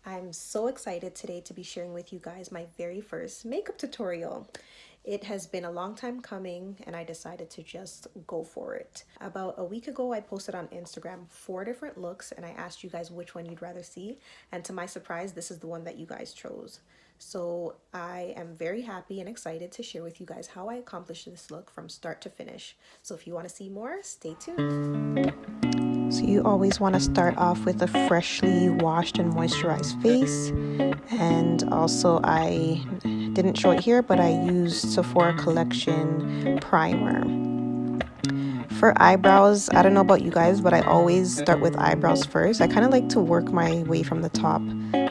I'm so excited today to be sharing with you guys my very first makeup tutorial. It has been a long time coming and I decided to just go for it. About a week ago, I posted on Instagram 4 different looks and I asked you guys which one you'd rather see. And to my surprise, this is the one that you guys chose. So I am very happy and excited to share with you guys how I accomplished this look from start to finish. So if you want to see more, stay tuned. So you always want to start off with a freshly washed and moisturized face. And also I didn't show it here, but I used Sephora Collection primer. For eyebrows, I don't know about you guys, but I always start with eyebrows first. I kind of like to work my way from the top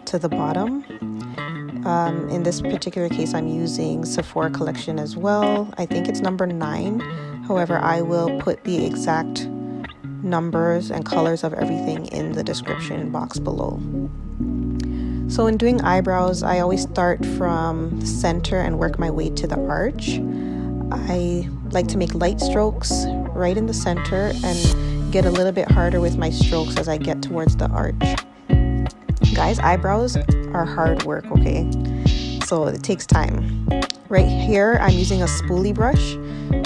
to the bottom. In this particular case, I'm using Sephora Collection as well. I think it's number 9. However, I will put the exact numbers and colors of everything in the description box below. So in doing eyebrows, I always start from the center and work my way to the arch. I like to make light strokes right in the center and get a little bit harder with my strokes as I get towards the arch. Guys, eyebrows are hard work, okay? So it takes time. Right here, I'm using a spoolie brush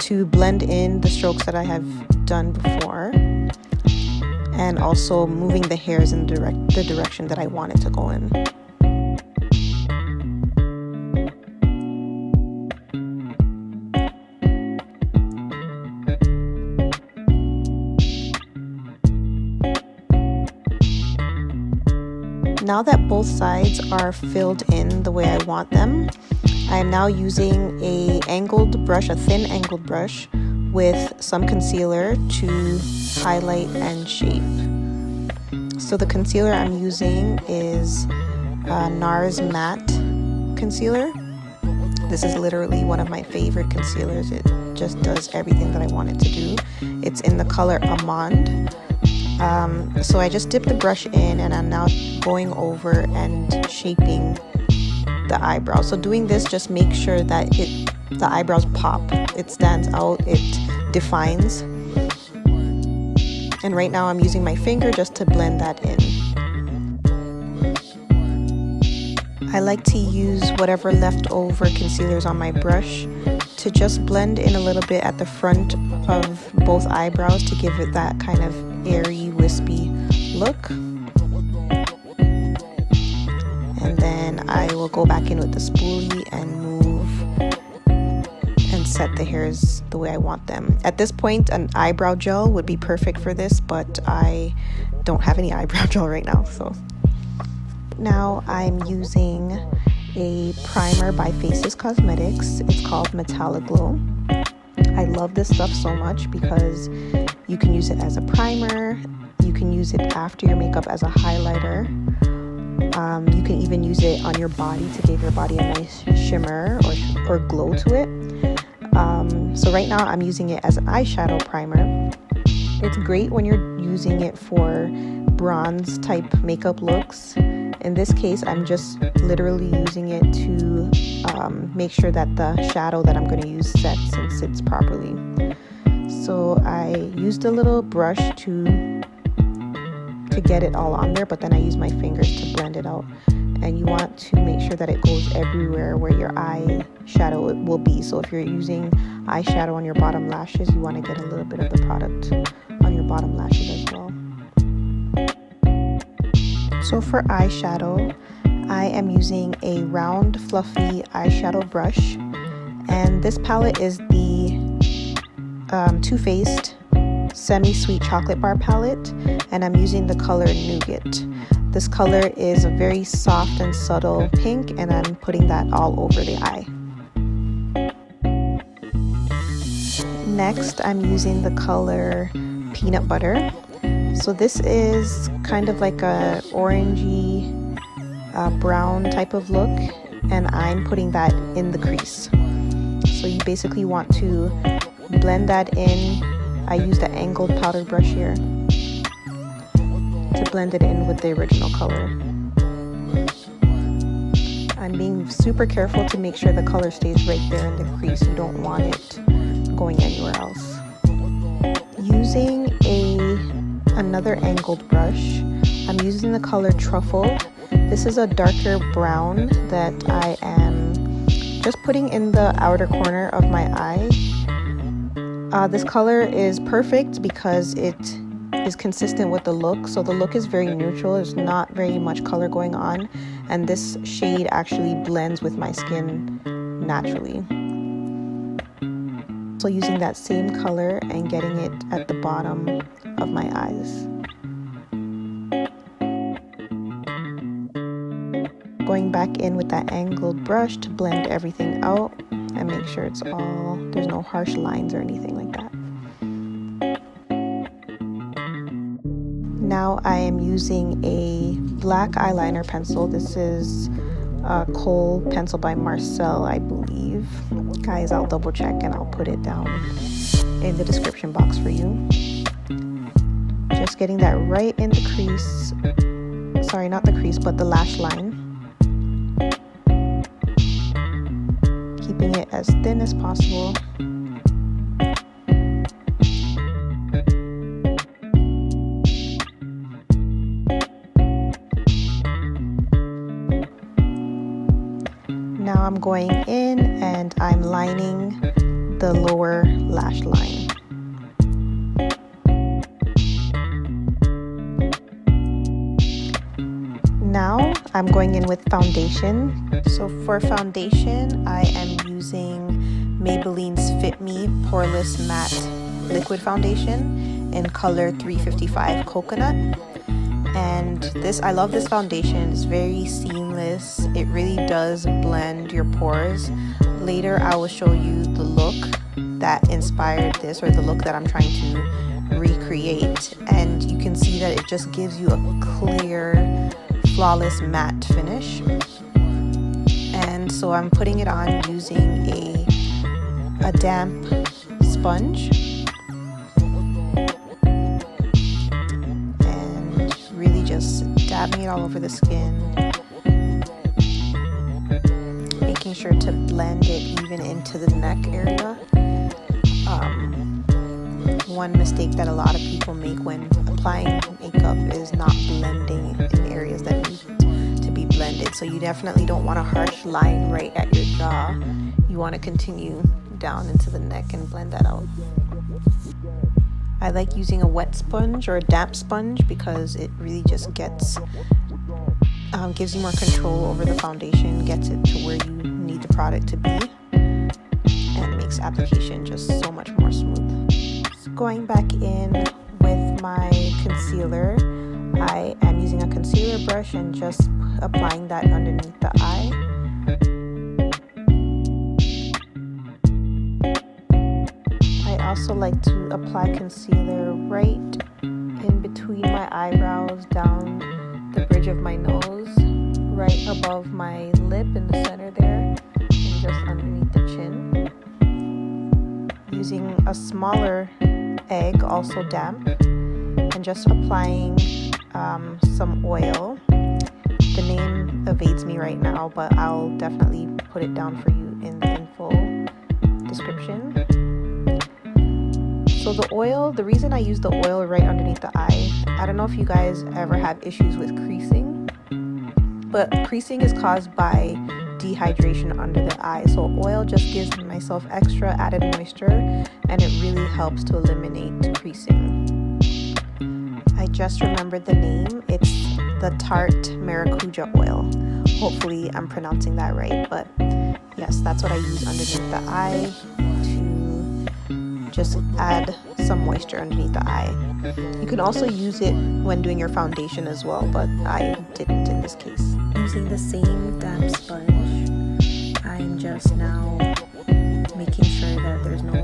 to blend in the strokes that I have done before, and also moving the hairs in the direction that I want it to go in. Now that both sides are filled in the way I want them, I am now using a thin angled brush with some concealer to highlight and shape. So the concealer I'm using is NARS matte concealer. This is literally one of my favorite concealers. It just does everything that I want it to do. It's in the color Amande. So I just dipped the brush in and I'm now going over and shaping the eyebrow. So doing this, just make sure that the eyebrows pop. It stands out, it defines. And right now I'm using my finger just to blend that in. I like to use whatever leftover concealers on my brush to just blend in a little bit at the front of both eyebrows to give it that kind of airy, wispy look. And then I will go back in with the spoolie and move and set the hairs the way I want them. At this point, an eyebrow gel would be perfect for this, but I don't have any eyebrow gel right now. So now I'm using a primer by Faces Cosmetics. It's called Metaliglow. I love this stuff so much because you can use it as a primer, you can use it after your makeup as a highlighter, you can even use it on your body to give your body a nice shimmer or glow to it. So right now I'm using it as an eyeshadow primer. It's great when you're using it for bronze type makeup looks. In this case, I'm just literally using it to make sure that the shadow that I'm going to use sets and sits properly. So I used a little brush to get it all on there, but then I use my fingers to blend it out. And you want to make sure that it goes everywhere where your eyeshadow will be. So if you're using eyeshadow on your bottom lashes, you want to get a little bit of the product on your bottom lashes as well. So for eyeshadow, I am using a round fluffy eyeshadow brush, and this palette is the Too Faced Semi-Sweet Chocolate Bar palette, and I'm using the color Nougat. This color is a very soft and subtle pink, and I'm putting that all over the eye. Next, I'm using the color Peanut Butter. So this is kind of like a orangey brown type of look, and I'm putting that in the crease. So you basically want to blend that in. I used an angled powder brush here to blend it in with the original color. I'm being super careful to make sure the color stays right there in the crease. You don't want it going anywhere else. Using another angled brush, I'm using the color Truffled. This is a darker brown that I am just putting in the outer corner of my eye. This color is perfect because it is consistent with the look. So the look is very neutral. There's not very much color going on. And this shade actually blends with my skin naturally. So using that same color and getting it at the bottom of my eyes. Going back in with that angled brush to blend everything out and make sure it's all, there's no harsh lines or anything like that. Now I am using a black eyeliner pencil. This is a Kohl pencil by MARCELLE, I believe. Guys, I'll double check and I'll put it down in the description box for you. Just getting that right in the crease. Sorry, not the crease, but the lash line. Keeping it as thin as possible. Now I'm going in and I'm lining the lower lash line. Now I'm going in with foundation. So for foundation, I am using Maybelline's Fit Me Poreless Matte Liquid Foundation in color 355 Coconut. And this, I love this foundation. It's very seamless. It really does blend your pores. Later I will show you the look that inspired this, or the look that I'm trying to recreate, and you can see that it just gives you a clear, flawless matte finish. And so I'm putting it on using a damp sponge. Dabbing it all over the skin, making sure to blend it even into the neck area. One mistake that a lot of people make when applying makeup is not blending in areas that need to be blended. So you definitely don't want a harsh line right at your jaw. You want to continue down into the neck and blend that out. I like using a wet sponge or a damp sponge because it really just gives you more control over the foundation, gets it to where you need the product to be, and makes application just so much more smooth. So going back in with my concealer, I am using a concealer brush and just applying that underneath the eye. I also like to apply concealer right in between my eyebrows, down the bridge of my nose, right above my lip in the center there, and just underneath the chin. Using a smaller egg, also damp, and just applying some oil. The name evades me right now, but I'll definitely put it down for you in the info description. So the oil, the reason I use the oil right underneath the eye, I don't know if you guys ever have issues with creasing, but creasing is caused by dehydration under the eye. So oil just gives myself extra added moisture, and it really helps to eliminate creasing. I just remembered the name. It's the TARTE Maracuja Oil. Hopefully I'm pronouncing that right, but yes, that's what I use underneath the eye to just add some moisture underneath the eye. You can also use it when doing your foundation as well, but I didn't in this case. Using the same damp sponge, I'm just now making sure that there's no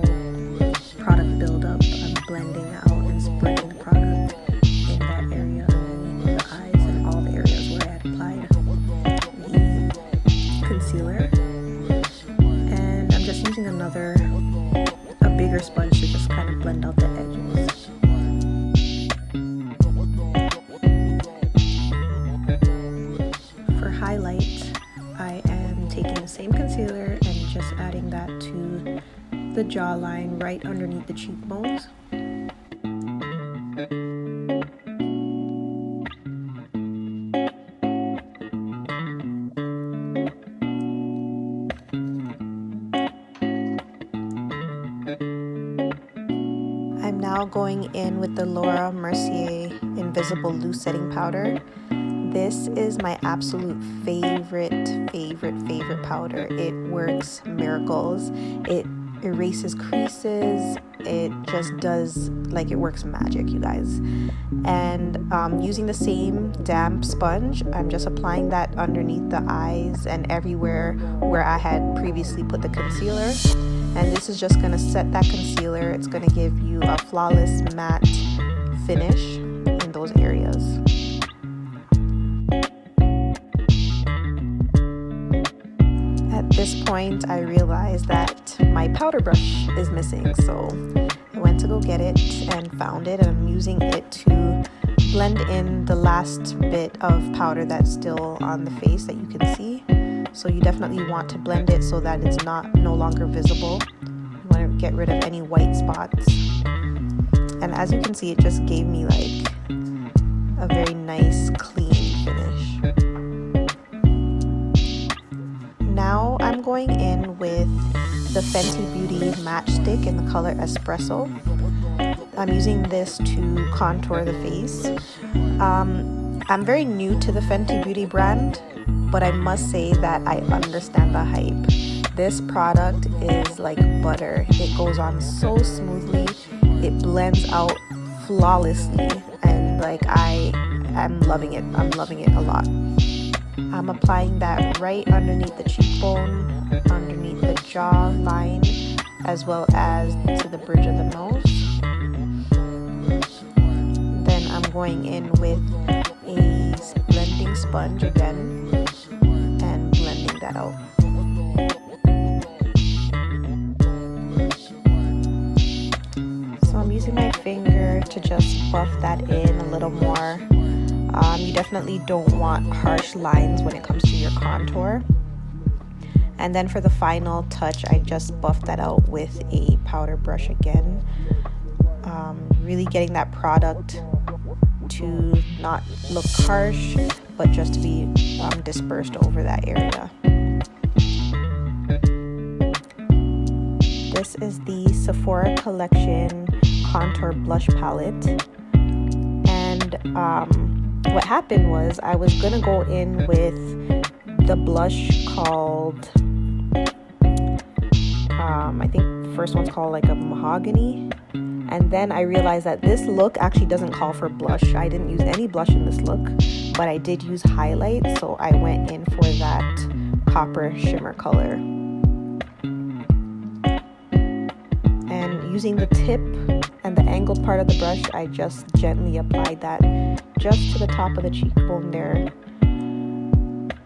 product buildup. I'm blending out and spreading the product in that area underneath the eyes and all the areas where I had applied the concealer. And I'm just using a bigger sponge to just kind of blend out the edges. For highlight, I am taking the same concealer and just adding that to the jawline right underneath the cheekbones. Now going in with the Laura Mercier Invisible Loose Setting Powder. This is my absolute favorite powder. It works miracles. It erases creases. It just does, like, it works magic, you guys. And using the same damp sponge, I'm just applying that underneath the eyes and everywhere where I had previously put the concealer. And this is just going to set that concealer. It's going to give you a flawless matte finish in those areas. At this point, I realized that my powder brush is missing, so I went to go get it and found it, and I'm using it to blend in the last bit of powder that's still on the face that you can see. So you definitely want to blend it so that it's no longer visible. You want to get rid of any white spots. And as you can see, it just gave me like a very nice clean finish. Now I'm going in with the Fenty Beauty Matchstick in the color Espresso. I'm using this to contour the face. I'm very new to the Fenty Beauty brand, but I must say that I understand the hype. This product is like butter. It goes on so smoothly. It blends out flawlessly, and like I'm loving it. I'm loving it a lot. I'm applying that right underneath the cheekbone, underneath the jaw line, as well as to the bridge of the nose. Then I'm going in with a blending sponge again and blending that out. So I'm using my finger to just buff that in a little more. You definitely don't want harsh lines when it comes to your contour. And then for the final touch, I just buffed that out with a powder brush again. Really getting that product to not look harsh, but just to be dispersed over that area. This is the Sephora Collection Contour Blush Palette. And what happened was I was gonna go in with the blush called I think the first one's called like a mahogany, and then I realized that this look actually doesn't call for blush. I didn't use any blush in this look, but I did use highlight, so I went in for that copper shimmer color. And using the tip and the angled part of the brush, I just gently applied that just to the top of the cheekbone there,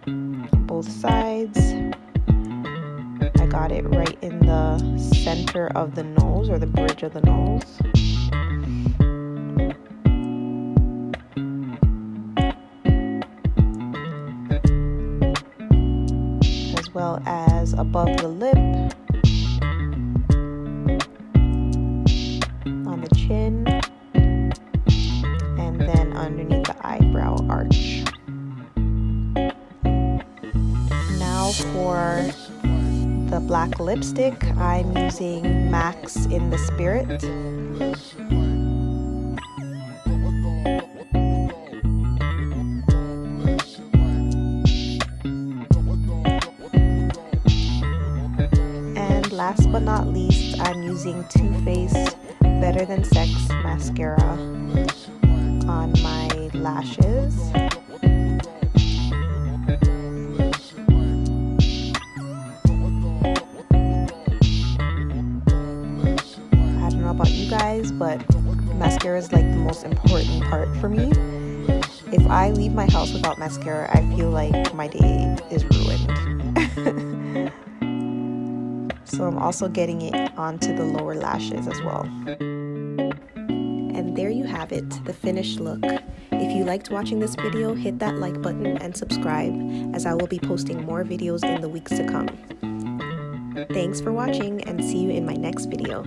on both sides. I got it right in the center of the nose, or the bridge of the nose. As well as above the lip, on the chin, and then underneath the eyebrow arch. Now for the black lipstick, I'm using MAC's In the Spirit. And last but not least, I'm using Too Faced Better Than Sex mascara on my lashes. About you guys, but mascara is like the most important part for me. If I leave my house without mascara, I feel like my day is ruined. So I'm also getting it onto the lower lashes as well. And there you have it, the finished look. If you liked watching this video, hit that like button and subscribe, as I will be posting more videos in the weeks to come. Thanks for watching, and see you in my next video.